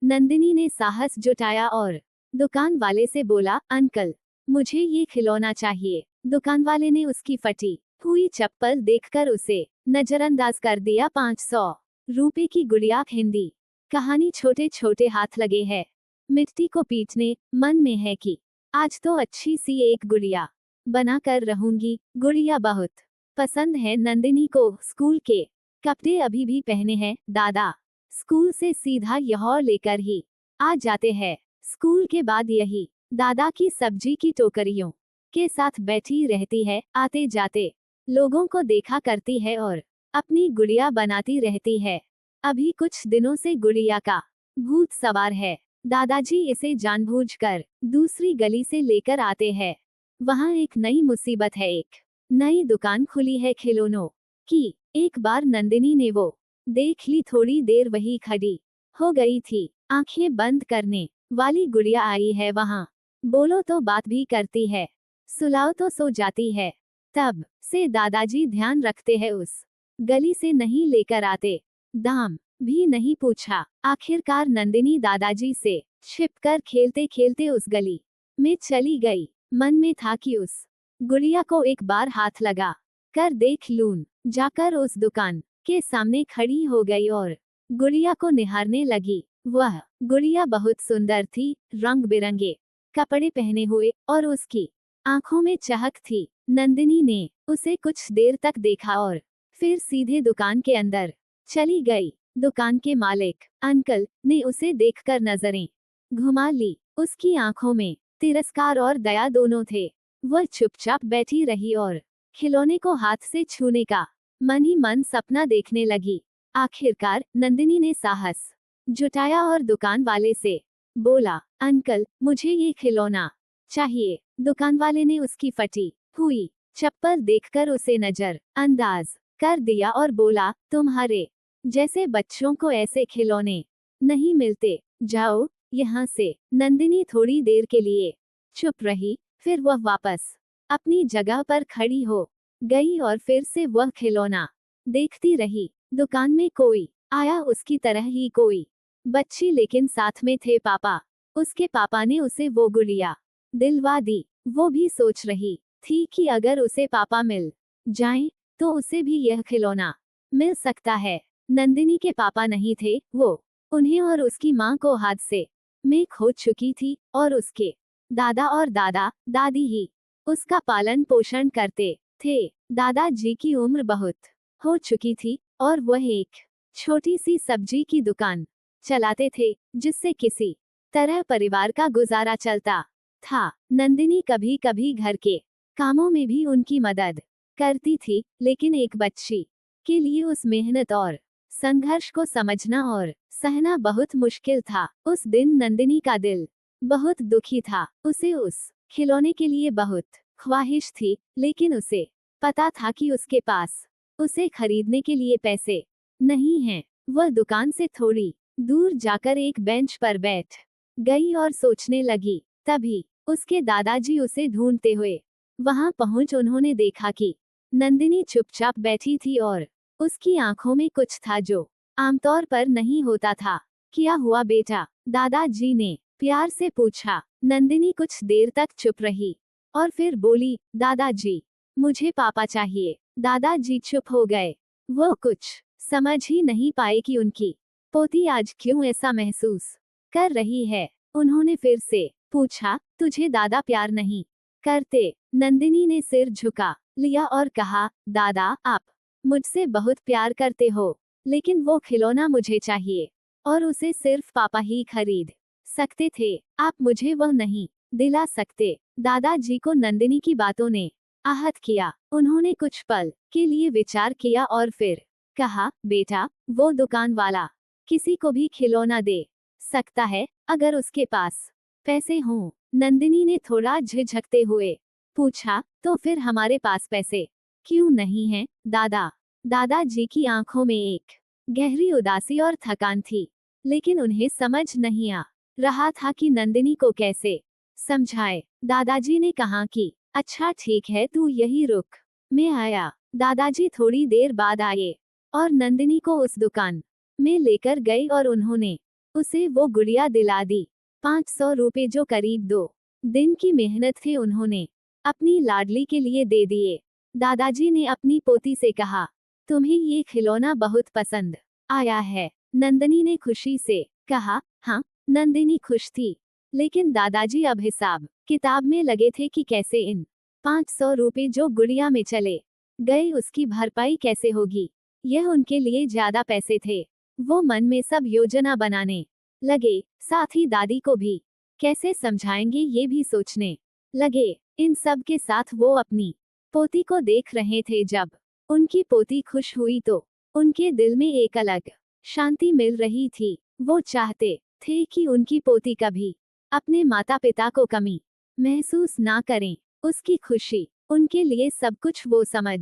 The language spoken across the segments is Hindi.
नंदिनी ने साहस जुटाया और दुकान वाले से बोला, अंकल, मुझे ये खिलौना चाहिए। दुकान वाले ने उसकी फटी हुई चप्पल देखकर उसे नजरअंदाज कर दिया। 500 रुपए की गुड़िया। हिंदी कहानी। छोटे छोटे हाथ लगे हैं मिट्टी को पीटने, मन में है कि आज तो अच्छी सी एक गुड़िया बना कर रहूंगी। गुड़िया बहुत पसंद है नंदिनी को। स्कूल के कपड़े अभी भी पहने हैं दादा। स्कूल से सीधा यह लेकर ही आ जाते हैं। स्कूल के बाद यही दादा की सब्जी की टोकरियों के साथ बैठी रहती है। आते जाते लोगों को देखा करती है और अपनी गुड़िया बनाती रहती है। अभी कुछ दिनों से गुड़िया का भूत सवार है। दादाजी इसे जानबूझकर दूसरी गली से लेकर आते हैं। वहाँ एक नई मुसीबत है। एक नई दुकान खुली है खिलौनों की। एक बार नंदिनी ने वो देख ली। थोड़ी देर वही खड़ी हो गई थी। आंखें बंद करने वाली गुड़िया आई है वहाँ। बोलो तो बात भी करती है, सुलाओ तो सो जाती है। तब से दादाजी ध्यान रखते हैं, उस गली से नहीं लेकर आते। दाम भी नहीं पूछा। आखिरकार नंदिनी दादाजी से छिपकर खेलते खेलते उस गली में चली गई। मन में था कि उस गुड़िया को एक बार हाथ लगा कर देख लूं। जाकर उस दुकान के सामने खड़ी हो गई और गुड़िया को निहारने लगी। वह गुड़िया बहुत सुंदर थी, रंग बिरंगे कपड़े पहने हुए, और उसकी आंखों में चहक थी। नंदिनी ने उसे कुछ देर तक देखा और फिर सीधे दुकान के अंदर चली गई। दुकान के मालिक अंकल ने उसे देखकर नजरें घुमा ली। उसकी आंखों में तिरस्कार और दया दोनों थे। वह चुपचाप बैठी रही और खिलौने को हाथ से छूने का मन ही मन सपना देखने लगी। आखिरकार नंदिनी ने साहस जुटाया और दुकान वाले से बोला, अंकल, मुझे ये खिलौना चाहिए। दुकान वाले ने उसकी फटी हुई चप्पल देखकर उसे नजर अंदाज कर दिया और बोला, तुम्हारे जैसे बच्चों को ऐसे खिलौने नहीं मिलते, जाओ यहाँ से। नंदिनी थोड़ी देर के लिए चुप रही, फिर वह वापस अपनी जगह पर खड़ी हो गई और फिर से वह खिलौना देखती रही। दुकान में कोई आया, उसकी तरह ही कोई बच्ची, लेकिन साथ में थे पापा। उसके पापा ने उसे वो गुड़िया दिलवा दी। वो भी सोच रही थी कि अगर उसे पापा मिल जाएं, तो उसे भी यह खिलौना मिल सकता है। नंदिनी के पापा नहीं थे, वो उन्हें और उसकी माँ को हादसे में खो चुकी थी, और उसके दादा और दादा दादी ही उसका पालन पोषण करते थे। दादाजी की उम्र बहुत हो चुकी थी और वह एक छोटी सी सब्जी की दुकान चलाते थे, जिससे किसी तरह परिवार का गुजारा चलता था। नंदिनी कभी कभी घर के कामों में भी उनकी मदद करती थी, लेकिन एक बच्ची के लिए उस मेहनत और संघर्ष को समझना और सहना बहुत मुश्किल था। उस दिन नंदिनी का दिल बहुत दुखी था। उसे उस खिलौने के लिए बहुत ख्वाहिश थी, लेकिन उसे पता था कि उसके पास उसे खरीदने के लिए पैसे नहीं हैं। वह दुकान से थोड़ी दूर जाकर एक बेंच पर बैठ गई और सोचने लगी। तभी उसके दादाजी उसे ढूंढते हुए वहां पहुंच। उन्होंने देखा कि नंदिनी चुपचाप बैठी थी और उसकी आंखों में कुछ था जो आमतौर पर नहीं होता था। क्या हुआ बेटा? दादाजी ने प्यार से पूछा। नंदिनी कुछ देर तक चुप रही और फिर बोली, दादाजी, मुझे पापा चाहिए। दादाजी चुप हो गए। वो कुछ समझ ही नहीं पाए कि उनकी पोती आज क्यों ऐसा महसूस कर रही है। उन्होंने फिर से पूछा, तुझे दादा प्यार नहीं करते? नंदिनी ने सिर झुका लिया और कहा, दादा, आप मुझसे बहुत प्यार करते हो, लेकिन वो खिलौना मुझे चाहिए और उसे सिर्फ पापा ही खरीद सकते थे। आप मुझे वह नहीं दिला सकते। दादाजी को नंदिनी की बातों ने आहत किया। उन्होंने कुछ पल के लिए विचार किया और फिर कहा, बेटा, वो दुकान वाला किसी को भी खिलौना दे सकता है, अगर उसके पास पैसे हों। नंदिनी ने थोड़ा झिझकते हुए पूछा, तो फिर हमारे पास पैसे क्यों नहीं हैं, दादा? दादाजी की आंखों में एक गहरी उदासी और थकान थी, लेकिन उन्हें समझ नहीं आ रहा था कि नंदिनी को कैसे समझाए। दादाजी ने कहा कि अच्छा ठीक है, तू यही रुक, मैं आया। दादाजी थोड़ी देर बाद आए और नंदिनी को उस दुकान में लेकर गए और उन्होंने उसे वो गुड़िया दिला दी। 500 रुपए जो करीब 2 दिन की मेहनत थे उन्होंने अपनी लाडली के लिए दे दिए। दादाजी ने अपनी पोती से कहा, तुम्हें ये खिलौना बहुत पसंद आया है? नंदिनी ने खुशी से कहा, हाँ। नंदिनी खुश थी, लेकिन दादाजी अब हिसाब किताब में लगे थे कि कैसे इन 500 रुपए जो गुड़िया में चले गए उसकी भरपाई कैसे होगी। यह उनके लिए ज्यादा पैसे थे। वो मन में सब योजना बनाने लगे, साथ ही दादी को भी कैसे समझाएंगे ये भी सोचने लगे। इन सब के साथ वो अपनी पोती को देख रहे थे। जब उनकी पोती खुश हुई तो उनके दिल में एक अलग शांति मिल रही थी। वो चाहते थे कि उनकी पोती कभी अपने माता पिता को कमी महसूस ना करें। उसकी खुशी उनके लिए सब कुछ वो समझ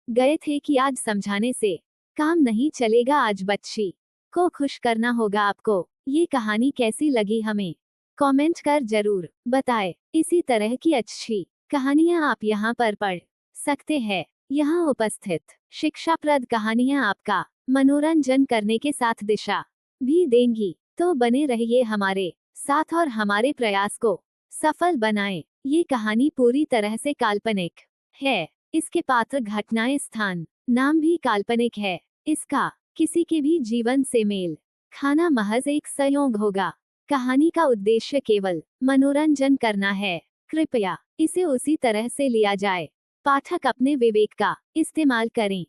गए थे कि आज समझाने से काम नहीं चलेगा, आज बच्ची को खुश करना होगा। आपको ये कहानी कैसी लगी हमें कमेंट कर जरूर बताएं। इसी तरह की अच्छी कहानियां आप यहाँ पर पढ़ सकते हैं। यहाँ उपस्थित शिक्षाप्रद कहानियां आपका मनोरंजन करने के साथ दिशा भी देंगी। तो बने रहिए हमारे साथ और हमारे प्रयास को सफल बनाएं। ये कहानी पूरी तरह से काल्पनिक है। इसके पात्र, घटनाएं, स्थान, नाम भी काल्पनिक है। इसका किसी के भी जीवन से मेल खाना महज एक संयोग होगा। कहानी का उद्देश्य केवल मनोरंजन करना है। कृपया इसे उसी तरह से लिया जाए। पाठक अपने विवेक का इस्तेमाल करें।